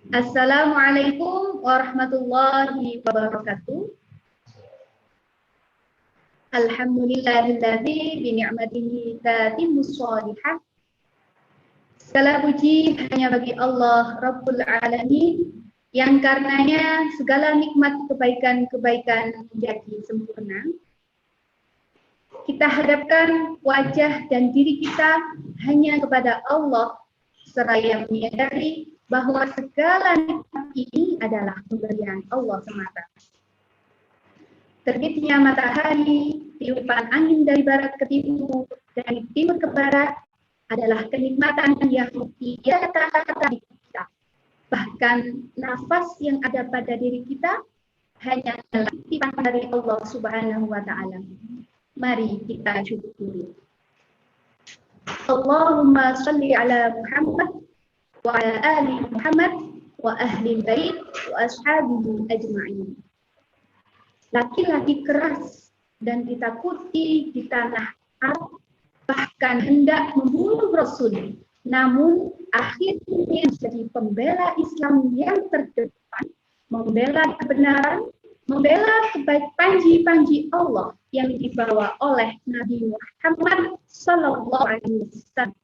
Assalamualaikum warahmatullahi wabarakatuh. Alhamdulillahilladzi bini'matihi tatimmus sholihah. Segala puji hanya bagi Allah Rabbul Alamin, yang karenanya segala nikmat kebaikan-kebaikan menjadi sempurna. Kita hadapkan wajah dan diri kita hanya kepada Allah, seraya menyadari bahwa segala nikmat ini adalah pemberian Allah semata. Terbitnya matahari, tiupan angin dari barat ke timur, dari timur ke barat adalah kenikmatan yang tiada kata di kita. Bahkan nafas yang ada pada diri kita hanya adalah titipan dari Allah Subhanahu wa Ta'ala. Mari kita syukuri. Allahumma shalli ala Muhammad wa ala ali Muhammad wa ahli bait wa ashabihi ajma'in. Laki-laki keras dan ditakuti di tanah Arab, bahkan hendak membunuh Rasul, namun akhirnya menjadi pembela Islam yang terdepan, membela kebenaran, membela panji-panji Allah yang dibawa oleh Nabi Muhammad Sallallahu Alaihi Wasallam.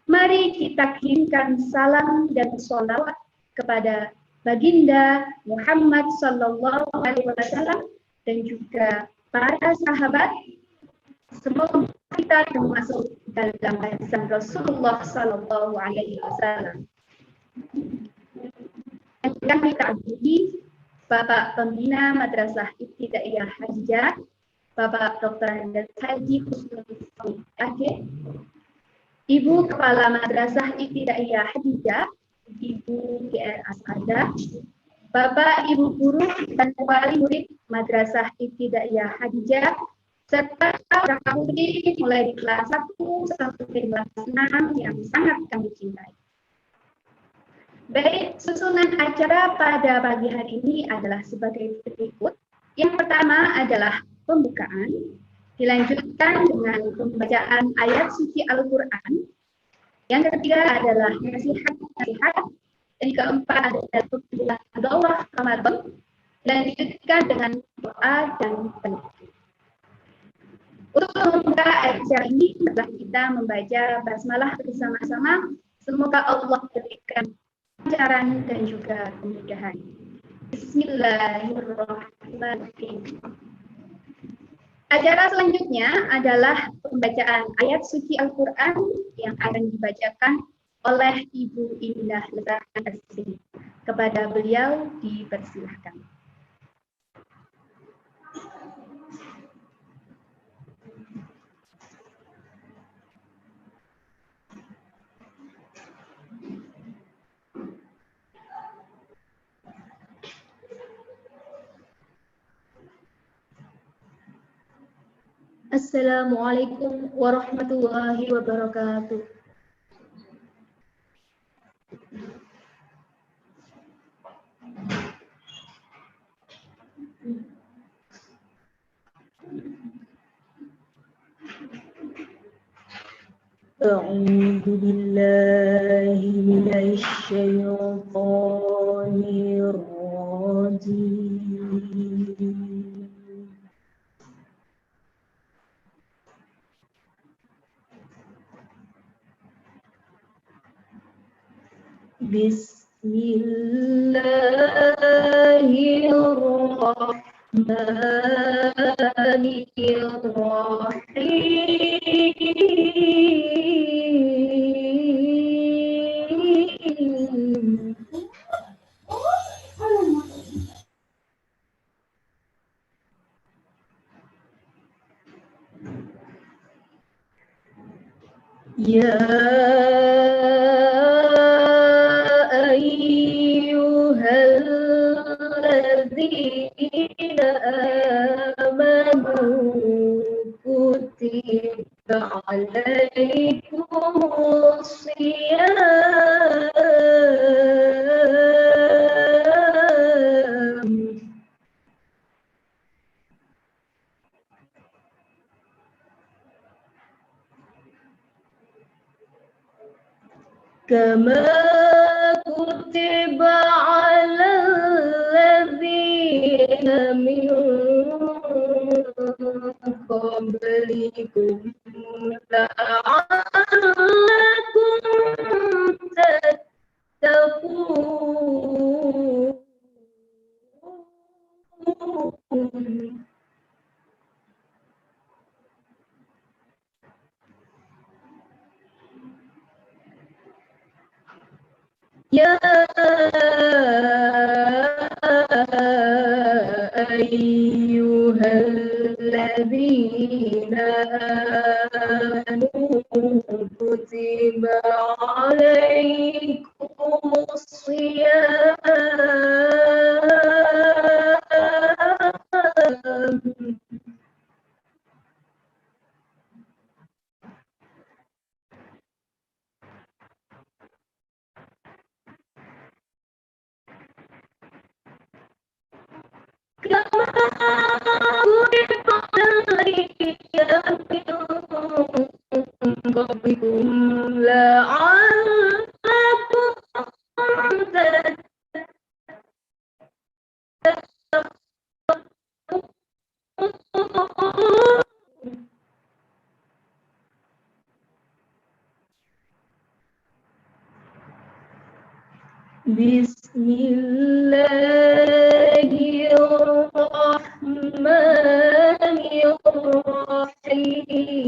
Mari kita kirimkan salam dan sholawat kepada Baginda Muhammad Sallallahu Alaihi Wasallam dan juga para sahabat. Semoga kita termasuk dalam barisan Rasulullah Sallallahu Alaihi Wasallam. Dan kami taati Bapak Pembina Madrasah Ibtidaiyah Hadijah, Bapak Dr. Haji Husnul AG, Ibu Kepala Madrasah Ibtidaiyah Hadijah, Ibu GR Asada, Bapak Ibu Guru dan Wali Murid Madrasah Ibtidaiyah Hadijah, serta para murid mulai di kelas 1 sampai kelas 6 yang sangat kami cintai. Baik, susunan acara pada pagi hari ini adalah sebagai berikut. Yang pertama adalah pembukaan, dilanjutkan dengan pembacaan ayat suci Al-Quran. Yang ketiga adalah nasihat, yang keempat adalah doa Ramadan, dan dilanjutkan dengan doa dan penutup. Untuk membuka acara ini, setelah kita membaca basmalah bersama-sama, semoga Allah berikan kelancaran dan juga kemudahan. Bismillahirrahmanirrahim. Acara selanjutnya adalah pembacaan ayat suci Al-Quran yang akan dibacakan oleh Ibu Indah Lestari. Kepada beliau dipersilahkan. Assalamualaikum warahmatullahi wabarakatuh. A'udzu billahi minasy syaithanir rajim. Bismillahirrahmanirrahim. Ya ayyuhalladzina amanu kutiba alaikumus shiyam kama kutiba يا أيها الذين آمنوا كتب عليكم الصيام كما كتب على الذين من قبلكم لعلكم تتقون. بسم الله الرحمن الرحيم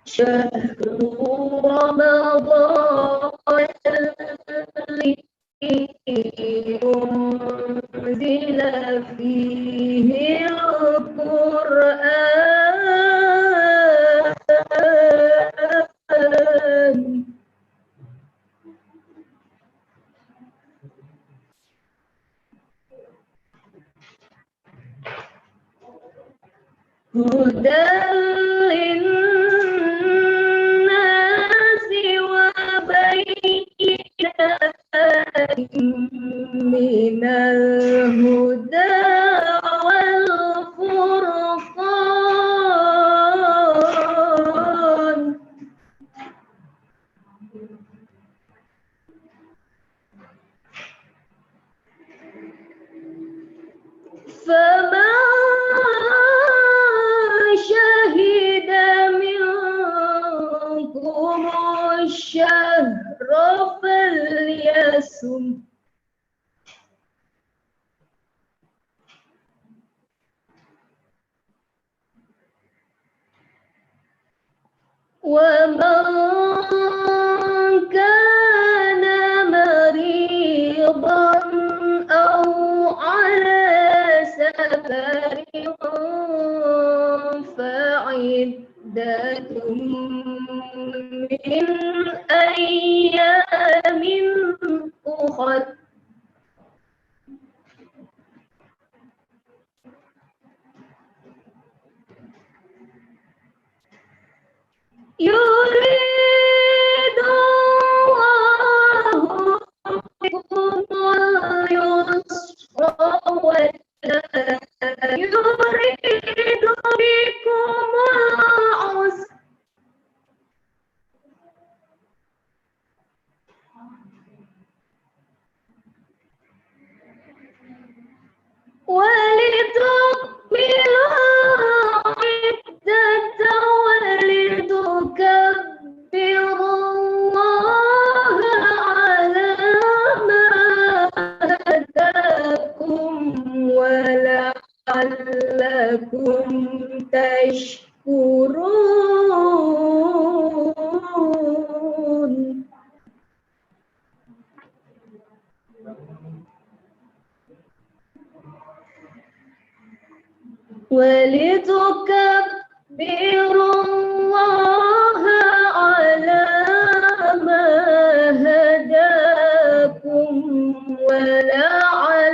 شهر رمضان الذي أنزل فيه القرآن هدى للناس وبينات من الهدى والفرقان فمن شهد منكم الشهر فليصم ومن كان مريضا أو على سفر فعدة من أيام أخر يريد الله بكم اليسر ولا يريد بكم العسر ولتكملوا العدة ولتكبروا الله على ما هداكم ولعلكم تشكرون ولتكبروا الله على ما هداكم ولعلكم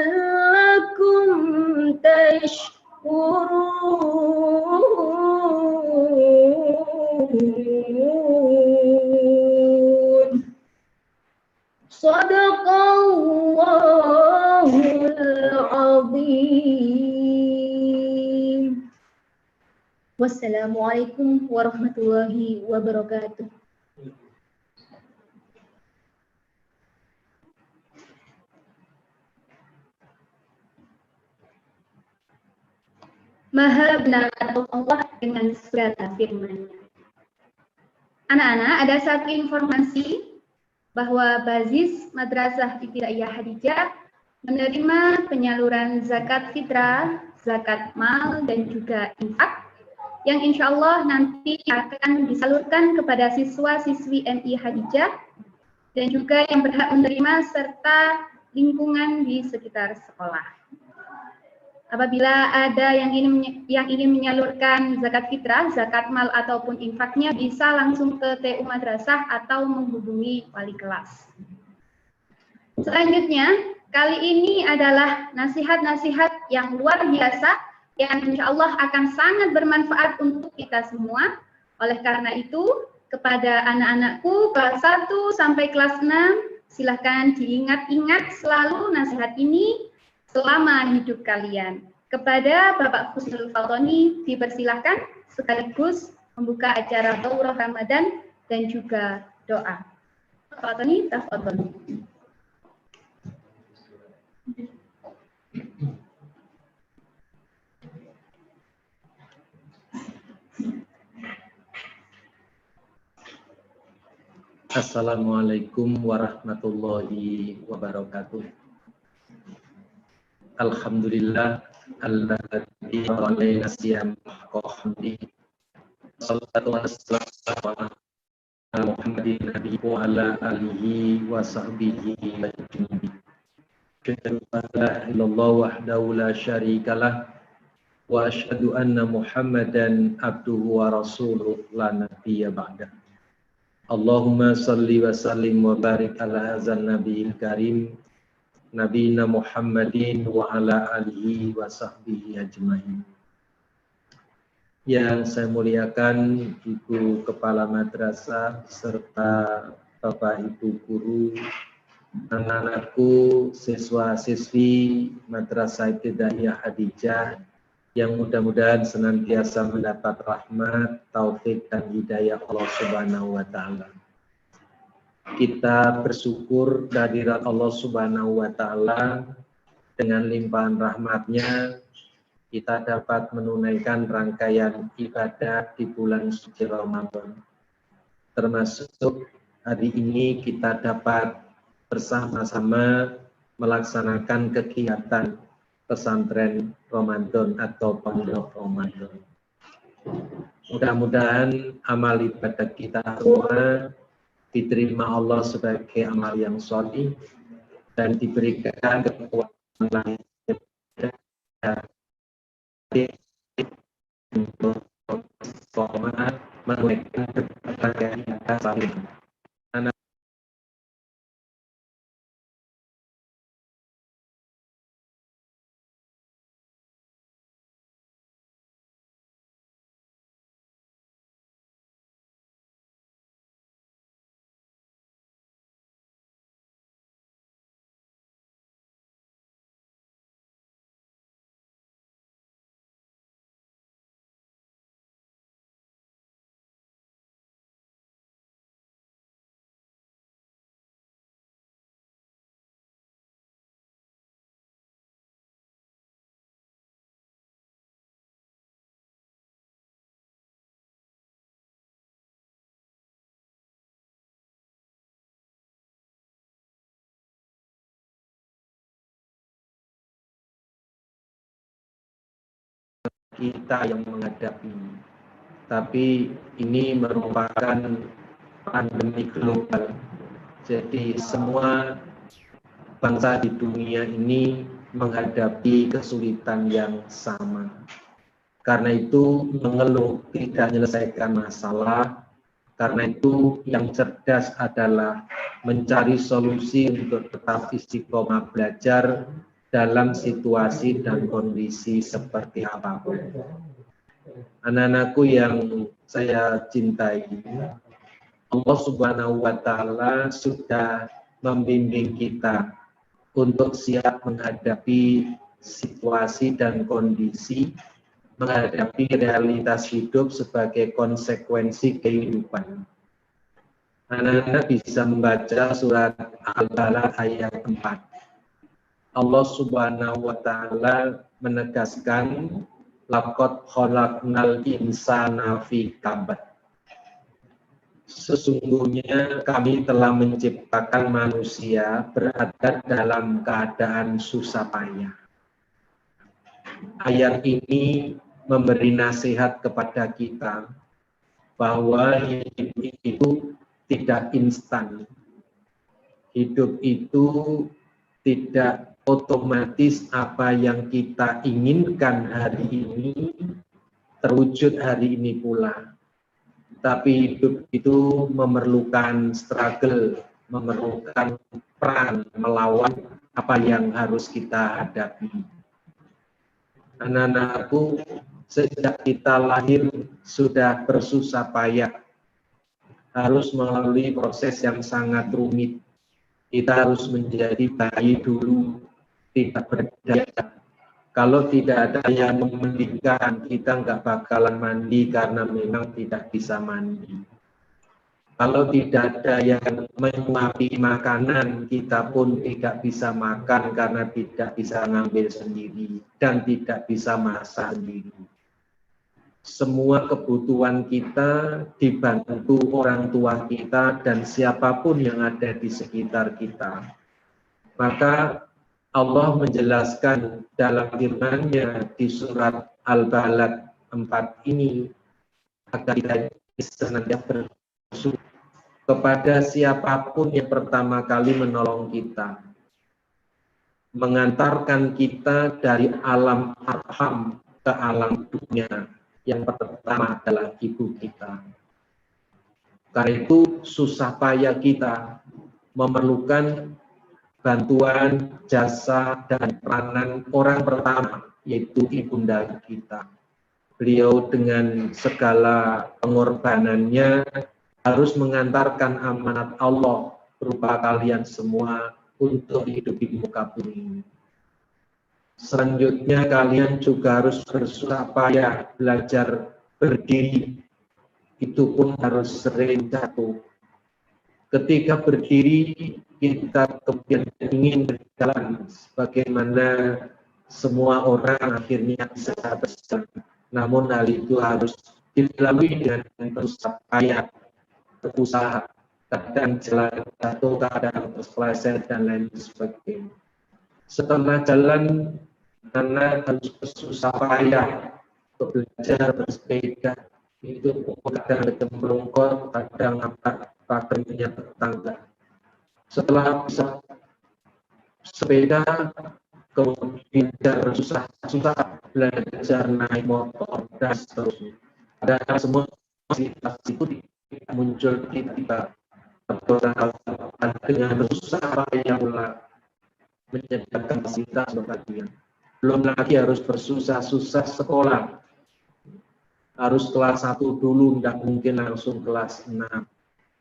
تشكرون صدق الله العظيم. Wassalamualaikum warahmatullahi wabarakatuh. Maha benar atau Allah dengan segala firman-Nya. Anak-anak, ada satu informasi bahwa Bazis Madrasah Ibtidaiyah Hadijah menerima penyaluran zakat fitrah, zakat mal, dan juga infak yang insya Allah nanti akan disalurkan kepada siswa-siswi MI Hadijah dan juga yang berhak menerima serta lingkungan di sekitar sekolah. Apabila ada yang ingin menyalurkan zakat fitrah, zakat mal ataupun infaknya bisa langsung ke TU Madrasah atau menghubungi wali kelas. Selanjutnya, kali ini adalah nasihat-nasihat yang luar biasa yang insya Allah akan sangat bermanfaat untuk kita semua. Oleh karena itu, kepada anak-anakku kelas 1 sampai kelas 6, silakan diingat-ingat selalu nasihat ini selama hidup kalian. Kepada Bapak Husnul Faltoni dipersilahkan sekaligus membuka acara Daurah Ramadan dan juga doa. Bapak Faltoni, tafadhol. Assalamualaikum warahmatullahi wabarakatuh. Alhamdulillah alladzi alaina siyam hamdi. Sallallahu wasallam ala Muhammadin nabi wa ala alihi wa sahbihi ajmain. Asyhadu an la ilaha illallah wahdahu la syarikalah wa asyhadu anna Muhammadan abduhu wa rasuluh la nabiyya ba'da. Allahumma salli wa sallim wa barik ala hazan nabiyil karim nabiyina Muhammadin wa ala alihi wa sahbihi ajmain. Yang saya muliakan Ibu Kepala Madrasah serta Bapak Ibu Guru, anak-anakku, siswa-siswi Madrasah Ibtidaiyah Hadijah yang mudah-mudahan senantiasa mendapat rahmat, taufik, dan hidayah Allah Subhanahu wa Ta'ala. Kita bersyukur kehadirat Allah Subhanahu wa Ta'ala dengan limpahan rahmatnya kita dapat menunaikan rangkaian ibadah di bulan suci Ramadan. Termasuk hari ini kita dapat bersama-sama melaksanakan kegiatan pesantren Ramadan atau pondok Ramadan. Mudah-mudahan amal ibadah kita semua diterima Allah sebagai amal yang sholih dan diberikan kekuatan untuk menunaikan berbagai ibadah salih. Kita yang menghadapi, tapi ini merupakan pandemi global. Jadi semua bangsa di dunia ini menghadapi kesulitan yang sama. Karena itu mengeluh tidak menyelesaikan masalah. Karena itu yang cerdas adalah mencari solusi untuk tetap istiqomah belajar dalam situasi dan kondisi seperti apapun. Anak-anakku yang saya cintai, Allah Subhanahu wa Ta'ala sudah membimbing kita untuk siap menghadapi situasi dan kondisi, menghadapi realitas hidup sebagai konsekuensi kehidupan. Anak-anak bisa membaca surat Al-Balad ayat 4. Allah Subhanahu wa Ta'ala menegaskan laqad khalaqnal insana fi kabad. Sesungguhnya kami telah menciptakan manusia berada dalam keadaan susah payah. Ayat ini memberi nasihat kepada kita bahwa hidup itu tidak instan. Hidup itu tidak otomatis apa yang kita inginkan hari ini terwujud hari ini pula. Tapi hidup itu memerlukan struggle, memerlukan perang melawan apa yang harus kita hadapi. Anak-anakku, sejak kita lahir sudah bersusah payah, harus melalui proses yang sangat rumit. Kita harus menjadi bayi dulu, tidak berdaya. Kalau tidak ada yang memandikan, kita nggak bakalan mandi karena memang tidak bisa mandi. Kalau tidak ada yang menyuapi makanan, kita pun tidak bisa makan karena tidak bisa ngambil sendiri dan tidak bisa masak sendiri. Semua kebutuhan kita dibantu orang tua kita dan siapapun yang ada di sekitar kita. Maka Allah menjelaskan dalam firman-Nya di surat Al-Balad 4 ini agar kita senantiasa bersyukur kepada siapapun yang pertama kali menolong kita, mengantarkan kita dari alam arham ke alam dunia. Yang pertama adalah ibu kita. Karena itu susah payah kita memerlukan bantuan, jasa, dan peranan orang pertama, yaitu ibunda kita. Beliau dengan segala pengorbanannya harus mengantarkan amanat Allah berupa kalian semua untuk hidup di muka bumi ini. Selanjutnya kalian juga harus bersusah payah belajar berdiri. Itu pun harus sering jatuh. Ketika berdiri, kita kemudian ingin berjalan sebagaimana semua orang akhirnya bisa berjalan. Namun hal itu harus dilalui dengan bersusah payah, berusaha, kadang jalan jatuh, kadang terpeleset dan lain sebagainya. Setelah jalan, anak harus bersusah payah untuk belajar bersepeda. Itu kadang kecemplungkot, kadang pagernya tetangga. Setelah bisa sepeda, kemudian bersusah-susah belajar naik motor dan seterusnya. Dan semua fasilitas itu tidak muncul tiba-tiba. Dengan bersusah payah pula menyediakan fasilitas berbagian. Belum lagi harus bersusah-susah sekolah. Harus kelas 1 dulu, tidak mungkin langsung kelas 6.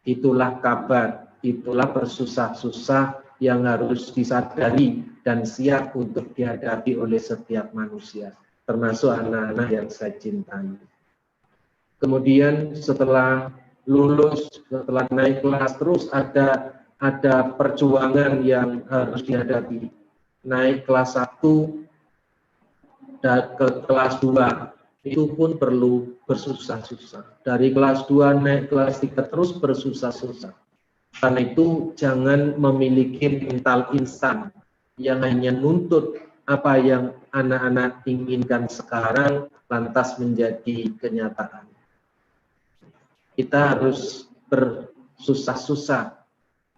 Itulah kabar, itulah bersusah-susah yang harus disadari dan siap untuk dihadapi oleh setiap manusia, termasuk anak-anak yang saya cintai. Kemudian setelah lulus, setelah naik kelas terus ada perjuangan yang harus dihadapi. Naik kelas 1 dan ke kelas 2 itu pun perlu bersusah-susah. Dari kelas 2 naik kelas 3 terus bersusah-susah. Karena itu jangan memiliki mental instan yang hanya nuntut apa yang anak-anak inginkan sekarang lantas menjadi kenyataan. Kita harus bersusah-susah,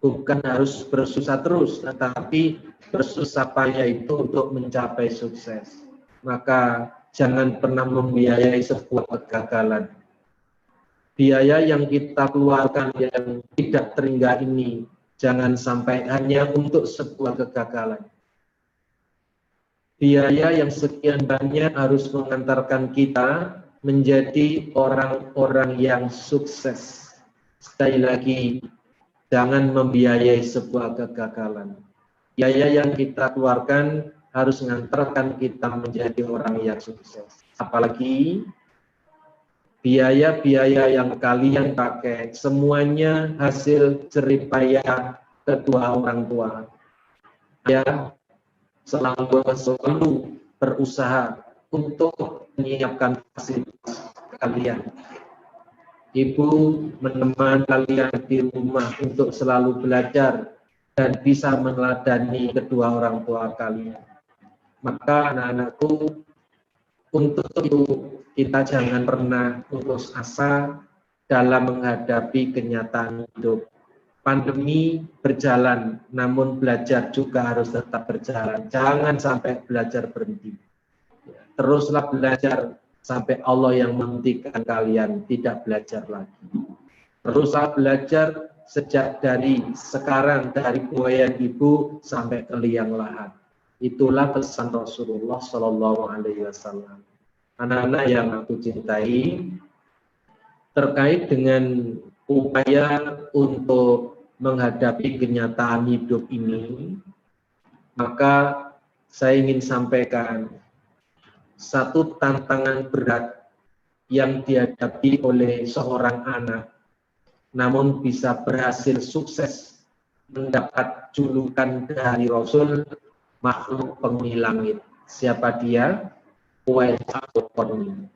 bukan harus bersusah terus, tetapi bersusah payah itu untuk mencapai sukses. Maka jangan pernah membiayai sebuah kegagalan. Biaya yang kita keluarkan yang tidak terhingga ini, jangan sampai hanya untuk sebuah kegagalan. Biaya yang sekian banyak harus mengantarkan kita menjadi orang-orang yang sukses. Sekali lagi, jangan membiayai sebuah kegagalan. Biaya yang kita keluarkan harus mengantarkan kita menjadi orang yang sukses. Apalagi biaya-biaya yang kalian pakai semuanya hasil jerih payah kedua orang tua. Ya, selalu berusaha untuk menyiapkan fasilitas kalian. Ibu menemani kalian di rumah untuk selalu belajar dan bisa meneladani kedua orang tua kalian. Maka anak-anakku, untuk itu kita jangan pernah putus asa dalam menghadapi kenyataan hidup. Pandemi berjalan, namun belajar juga harus tetap berjalan. Jangan sampai belajar berhenti. Teruslah belajar sampai Allah yang menghentikan kalian tidak belajar lagi. Teruslah belajar sejak dari sekarang, dari buayan ibu sampai ke liang lahat. Itulah pesan Rasulullah Shallallahu Alaihi Wasallam. Anak-anak yang aku cintai, terkait dengan upaya untuk menghadapi kenyataan hidup ini, maka saya ingin sampaikan satu tantangan berat yang dihadapi oleh seorang anak, namun bisa berhasil sukses mendapat julukan dari Rasul, makhluk penghuni langit. Siapa dia? Uwais Al-Qarni.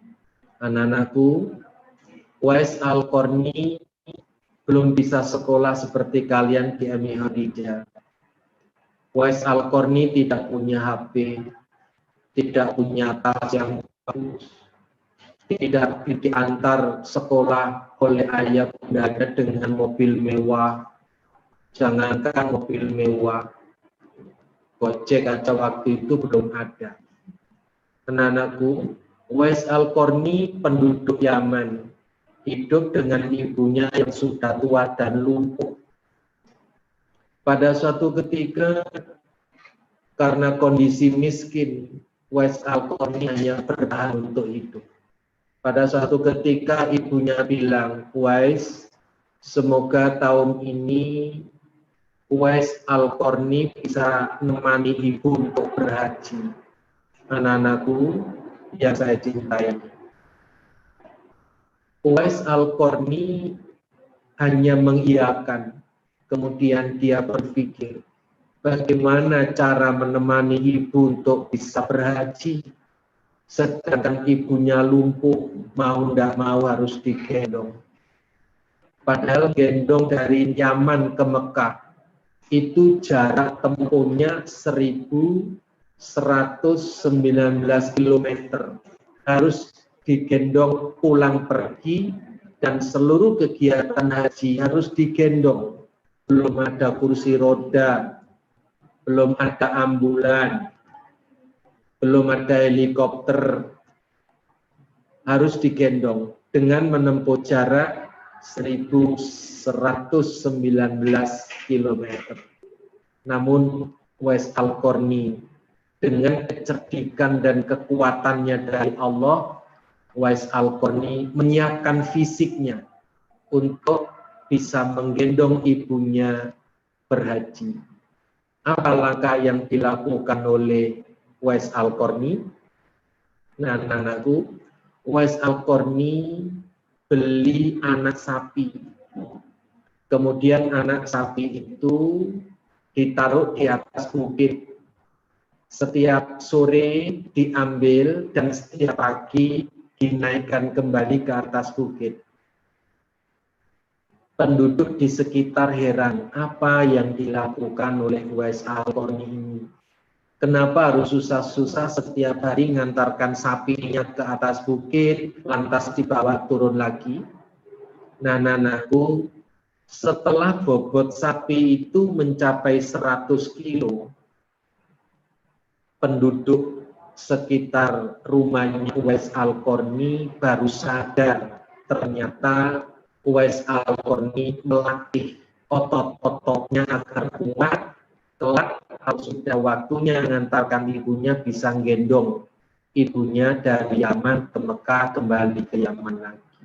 Anak-anakku, Uwais Al-Qarni belum bisa sekolah seperti kalian di Umi Khadijah. Uwais Al-Qarni tidak punya HP, tidak punya tas yang bagus, tidak diantar sekolah oleh ayah bundanya dengan mobil mewah. Jangankan mobil mewah, Gojek aja waktu itu belum ada. Anak-anakku, Uwais Al-Qarni penduduk Yaman, hidup dengan ibunya yang sudah tua dan lumpuh. Pada suatu ketika, karena kondisi miskin, Uwais Al-Qarni hanya bertahan untuk hidup. Pada suatu ketika ibunya bilang, Uwais, semoga tahun ini Uwais Al-Qarni bisa menemani ibu untuk berhaji. Anak-anakku yang saya cintai, Uwais Al-Qarni hanya mengiyakan. Kemudian dia berpikir, bagaimana cara menemani ibu untuk bisa berhaji, sedangkan ibunya lumpuh, mau tidak mau harus digendong. Padahal gendong dari Yaman ke Mekah itu jarak tempuhnya 1119 km. Harus digendong pulang pergi dan seluruh kegiatan haji harus digendong. Belum ada kursi roda, belum ada ambulan, belum ada helikopter, harus digendong dengan menempuh jarak 1119 km. Namun Uwais Al-Qarni dengan kecerdikan dan kekuatannya dari Allah, Uwais Al-Qarni menyiapkan fisiknya untuk bisa menggendong ibunya berhaji. Apa langkah yang dilakukan oleh Uwais Al-Qarni? Nah, anak-anakku, Uwais Al-Qarni beli anak sapi. Kemudian anak sapi itu ditaruh di atas bukit. Setiap sore diambil dan setiap pagi dinaikkan kembali ke atas bukit. Penduduk di sekitar heran apa yang dilakukan oleh Uwais Al-Qarni ini. Kenapa harus susah-susah setiap hari ngantarkan sapinya ke atas bukit, lantas dibawa turun lagi? Nah, anakku, setelah bobot sapi itu mencapai 100 kilo, penduduk sekitar rumahnya Uwais Al-Qarni baru sadar ternyata Uwais Al-Qarni melatih otot-ototnya agar kuat. Kelak kalau sudah waktunya mengantarkan ibunya bisa gendong ibunya dari Yaman ke Mekah, kembali ke Yaman lagi.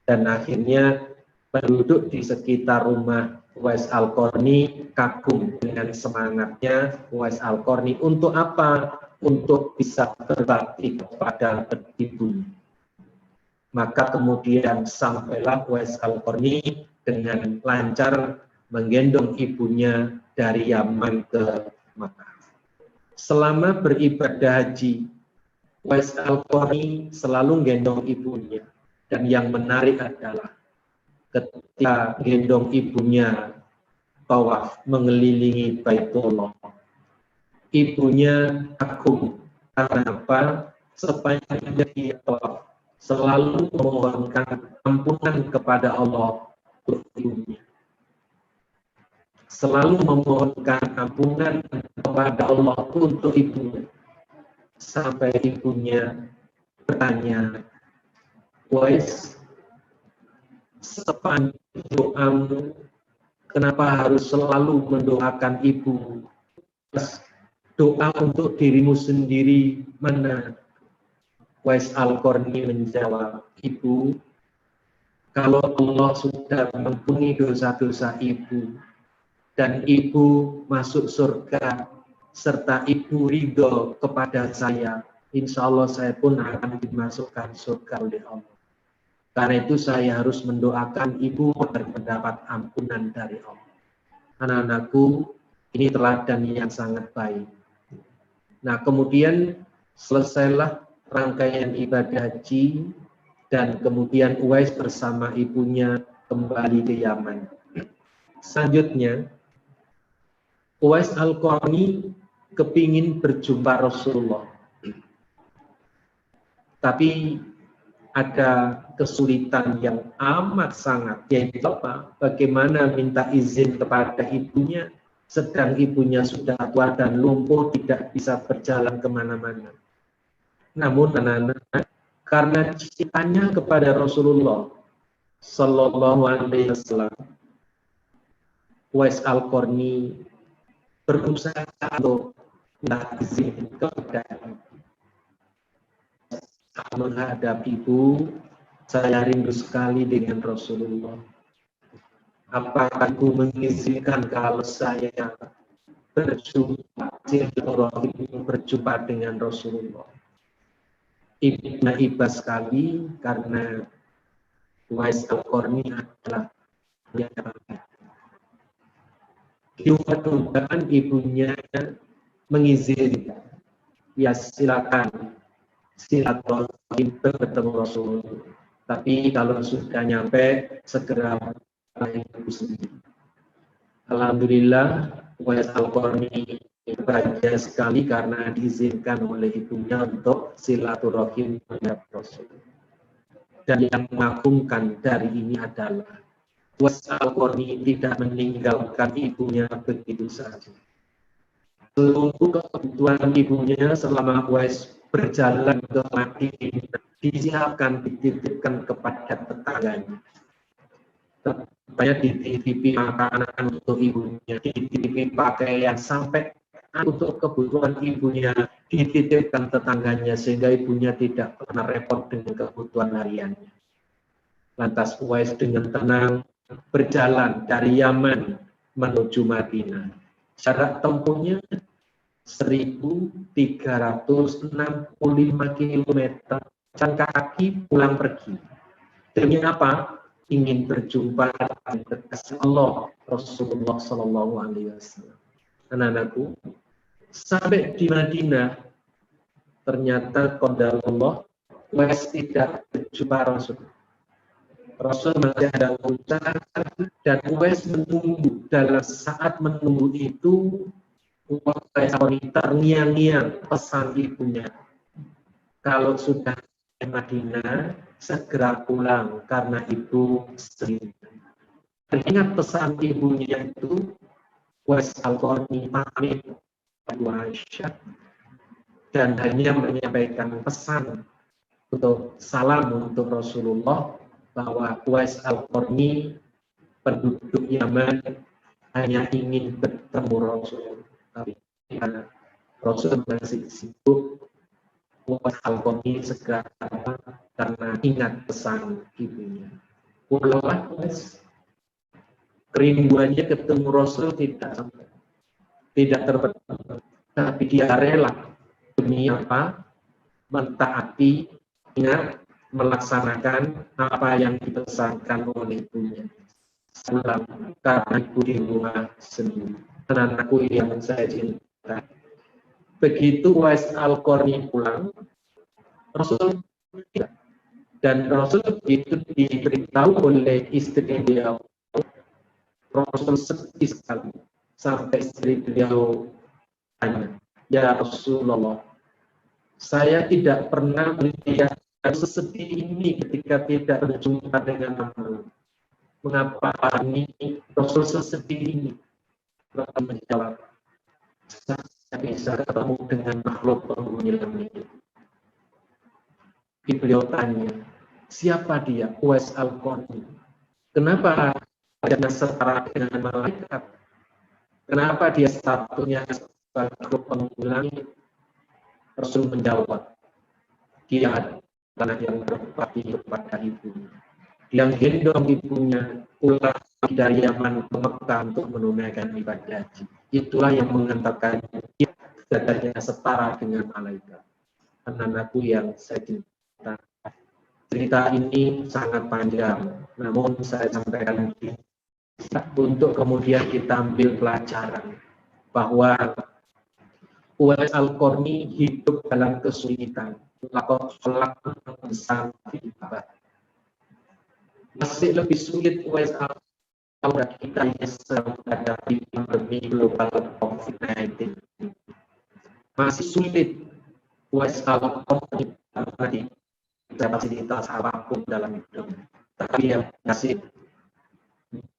Dan akhirnya penduduk di sekitar rumah Uwais Al-Qarni kagum dengan semangatnya Uwais Al-Qarni. Untuk apa? Untuk bisa berbakti kepada ibunya. Maka kemudian sampailah Uwais Al-Qarni dengan lancar menggendong ibunya dari Yaman ke Makkah. Selama beribadah haji, Uwais Al-Qarni selalu gendong ibunya. Dan yang menarik adalah ketika gendong ibunya tawaf mengelilingi Baitullah, ibunya kagum. Karena apa? Sepanjang dia tawaf selalu memohonkan ampunan kepada Allah untuk ibunya. Selalu memohonkan ampunan kepada Allah untuk ibunya. Sampai ibunya bertanya, Uwais, sepanjang doamu, kenapa harus selalu mendoakan ibu? Doa untuk dirimu sendiri mana? Uwais Al-Qarni menjawab, Ibu, kalau Allah sudah mengampuni dosa-dosa ibu, dan ibu masuk surga, serta ibu ridho kepada saya, insya Allah saya pun akan dimasukkan surga oleh Allah. Karena itu saya harus mendoakan ibu agar mendapat ampunan dari Allah. Anak-anakku, ini teladan yang sangat baik. Nah, kemudian selesailah rangkaian ibadah haji, dan kemudian Uwais bersama ibunya kembali ke Yaman. Selanjutnya, Uwais Al-Qarni kepingin berjumpa Rasulullah. Tapi ada kesulitan yang amat sangat, yaitu apa? Bagaimana minta izin kepada ibunya, sedang ibunya sudah tua dan lumpuh, tidak bisa berjalan kemana-mana. Namun anak-anak, karena cintanya kepada Rasulullah Sallallahu Alaihi Wasallam, Uwais Al-Qarni berusaha untuk minta izin kepada menghadap ibu, saya rindu sekali dengan Rasulullah. Apakah ibu mengizinkan kalau saya berjumpa dengan Rasulullah? Ibunya iba sekali karena Uwais Al-Qarni adalah yang diupakan ibunya mengizinkan. Ya silakan, silaturahim bertemu Rasul. Tapi kalau sudah nyampe segera ibu sendiri. Alhamdulillah Uwais Al-Qarni bahagia sekali karena diizinkan oleh ibunya untuk silaturahim dengan Rasul. Dan yang mengagumkan dari ini adalah Uwais Al-Qarni tidak meninggalkan ibunya begitu saja. Seluruh kebutuhan ibunya selama Uwais berjalan ke Madinah disiapkan, dititipkan kepada tetangganya. Supaya dititipi makanan untuk ibunya, dititipi pakaian, sampai untuk kebutuhan ibunya dititipkan tetangganya, sehingga ibunya tidak pernah repot dengan kebutuhan hariannya. Lantas Uwais dengan tenang berjalan dari Yaman menuju Madinah. Jarak tempuhnya 1.365 km, jalan kaki pulang pergi. Demi apa? Ingin berjumpa dengan kekasih Allah Rasulullah Sallallahu Alaihi Wasallam. Anak-anakku, sampai di Madinah, ternyata qadarullah Uwais tidak berjumpa Rasul. Rasul masih ada urusan dan Uwais menunggu. Dalam saat menunggu itu, Uwais terngiang-ngiang pesan ibunya, kalau sudah di Madinah segera pulang karena ibu sendiri. Ingat pesan ibunya itu, Uwais Al-Qarni pamit kepada Aisyah dan hanya menyampaikan pesan untuk salam untuk Rasulullah bahwa Uwais Al-Qarni penduduk Yaman hanya ingin bertemu Rasul, tapi Rasul masih sibuk. Uwais Al-Qarni segera karena ingat pesan ibunya. Pulanglah Uwais. Kerinduannya ketemu Rasul tidak terpenuhi, tapi dia rela demi apa? Mentaati, ingat, melaksanakan apa yang dipesankan oleh ibunya. Salam karena ibu di rumah sendiri. Anakku yang saya cinta. Begitu Uwais Al-Qarni pulang, Rasul tidak. Dan Rasul itu diberitahu oleh istri beliau. Rasul sedih sekali sampai istri beliau tanya, ya Rasulullah, saya tidak pernah melihat sesedih ini ketika tidak berjumpa dengan kamu. Mengapa ini Rasul sesedih ini? Rasul menjawab, saya bisa ketemu dengan makhluk penghuni langit. Beliau tanya, siapa dia? Uwais Al-Qarni. Kenapa dia setara dengan malaikat? Kenapa dia statusnya sebagai makhluk penghuni langit? Rasul menjawab, dia adalah yang berbakti kepada ibunya, yang gendong ibunya pulang dari Yaman ke Mekah untuk menunaikan ibadah haji. Itulah yang mengantarkan dia dadanya setara dengan malaikat. Anak-anakku yang saya cinta, cerita ini sangat panjang, namun saya sampaikan untuk kemudian kita ambil pelajaran bahwa Uwais Al-Qarni hidup dalam kesulitan. Masih lebih sulit Uwais Al-Qarni kita yang sedang menghadapi pandemi global COVID-19. Masih sulit Uwais Al-Qarni karena kapasitas apapun dalam hidup, tapi yang masih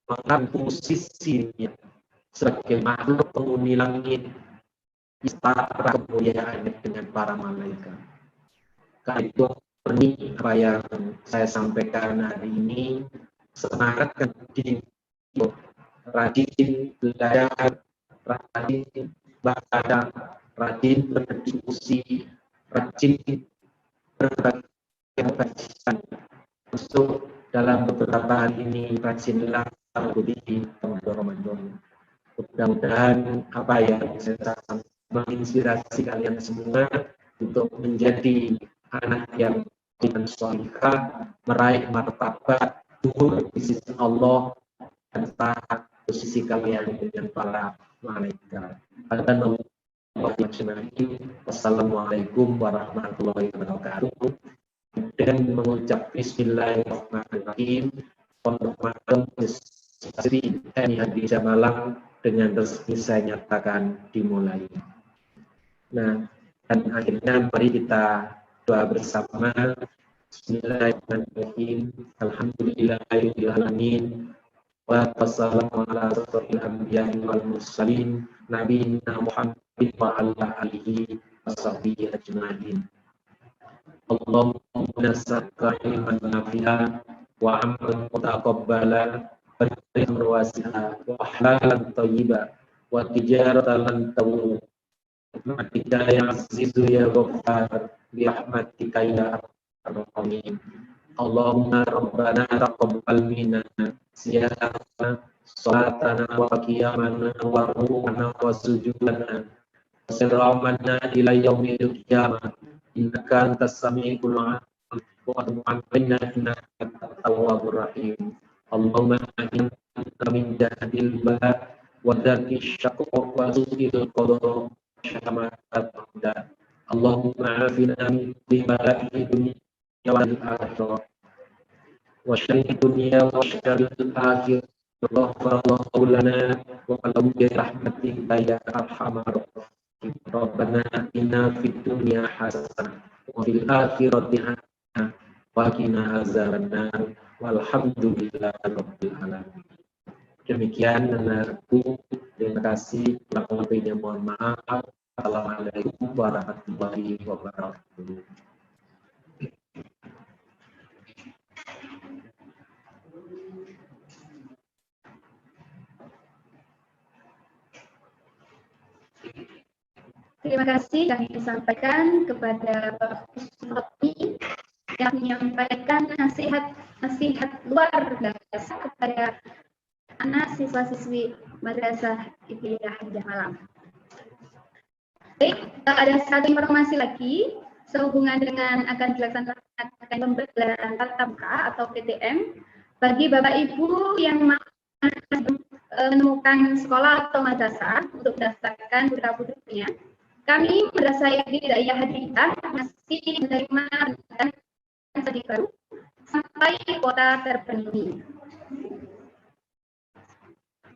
mengambil posisinya sebagai makhluk penghuni langit, setara kemuliaan dengan para malaikat. Karena itu apa yang saya sampaikan hari ini, semangatkan diri, rajin belajar, rajin baca, rajin berdiskusi, rajin berbagi kajian. Untuk dalam beberapa hari ini rajinlah mengikuti Ramadan. Mudah-mudahan apa yang saya sampaikan menginspirasi kalian semua untuk menjadi anak yang dengan salihah, meraih martabat luhur di sisi Allah dan taat posisi kalian dengan para malaikat. Wassalamualaikum warahmatullahi wabarakatuh. Dan mengucap Bismillahirrahmanirrahim. Untuk malam sesi Hadijah Malang dengan resmi saya nyatakan dimulai. Nah, dan akhirnya mari kita doa bersama. Bismillahirrahmanirrahim. Alhamdulillahirabbil alamin. Wa wassalamu ala asyrofil anbiya'i wal mursalin nabiyina Muhammadin wa ala alihi washabbihi ajmain. Allahumma nas'aluka ilman nafi'an wa amalan mutaqabbalan wa rizqan wasi'an wa halalan thayyiban wa tijaratan lan tabur. Rahmatika ya azizu ya ghaffar bi rahmatika ya arhamar rahimin. Allahumma rabbana taqabbal minna siyamana salatana wa qiyamana wa ruku'ana wa sujudana wa sirramana ila yaumil qiyamah. Innaka antas sami'ul 'alim wa tub 'alaina innaka antat tawwabur rahim. Allahumma inna min jahdil bala wa dzaki syaqq wa su'il qadar syamatat qadar. Allahumma afina min bala'i dunya wal akhirah wa syarri dunya wa syarri akhirah. Allahu lana wa qalamu bi rahmatika ya arhamar rahimin. Rabbana inna fid dunya hasanah wa fil akhirati hasanah wa qina azabannar walhamdulillahi rabbil alamin. Demikian anakku, terima kasih, kurang lebihnya mohon maaf. Assalamualaikum warahmatullahi wabarakatuh. Terima kasih kami sampaikan kepada Bapak Husnul yang menyampaikan nasihat luar biasa kepada anak siswa-siswi Madrasah Ibtidaiyah Hadijah Malang. Baik, ada satu informasi lagi sehubungan dengan akan dilaksanakan pembelajaran tatap muka atau PTM bagi Bapak Ibu yang menemukan sekolah atau madrasah untuk mendaftarkan putra-putrinya. Kami Madrasah Ibtidaiyah Hadijah masih menerima dan studi baru sampai kuota terpenuhi.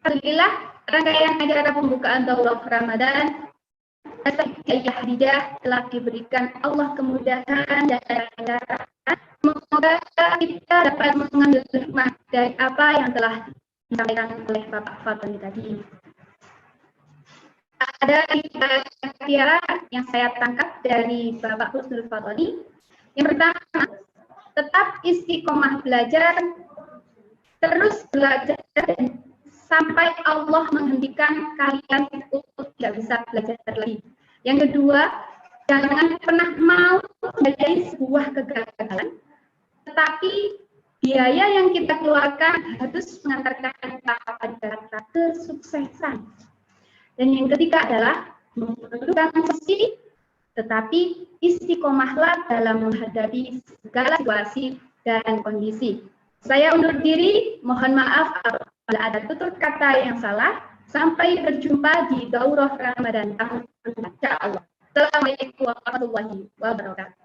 Alhamdulillah, rangkaian acara pembukaan Daurah Ramadan Madrasah Ibtidaiyah Hadijah telah diberikan Allah kemudahan dan lancaran. Semoga kita dapat mengambil hikmah dari apa yang telah disampaikan oleh Bapak Fadli tadi. Ada kira-kira yang saya tangkap dari Bapak Husnul Fadli. Yang pertama, tetap istiqomah belajar, terus belajar sampai Allah menghentikan kalian untuk tidak bisa belajar lagi. Yang kedua, jangan pernah mau menjadi sebuah kegagalan, tetapi biaya yang kita keluarkan harus mengantarkan kita pada kesuksesan. Dan yang ketiga adalah memperlukan sisi, tetapi istiqomahlah dalam menghadapi segala situasi dan kondisi. Saya undur diri, mohon maaf apabila ada tutur kata yang salah. Sampai berjumpa di Daurah Ramadan tahun depan, insya Allah. Assalamualaikum warahmatullahi wabarakatuh.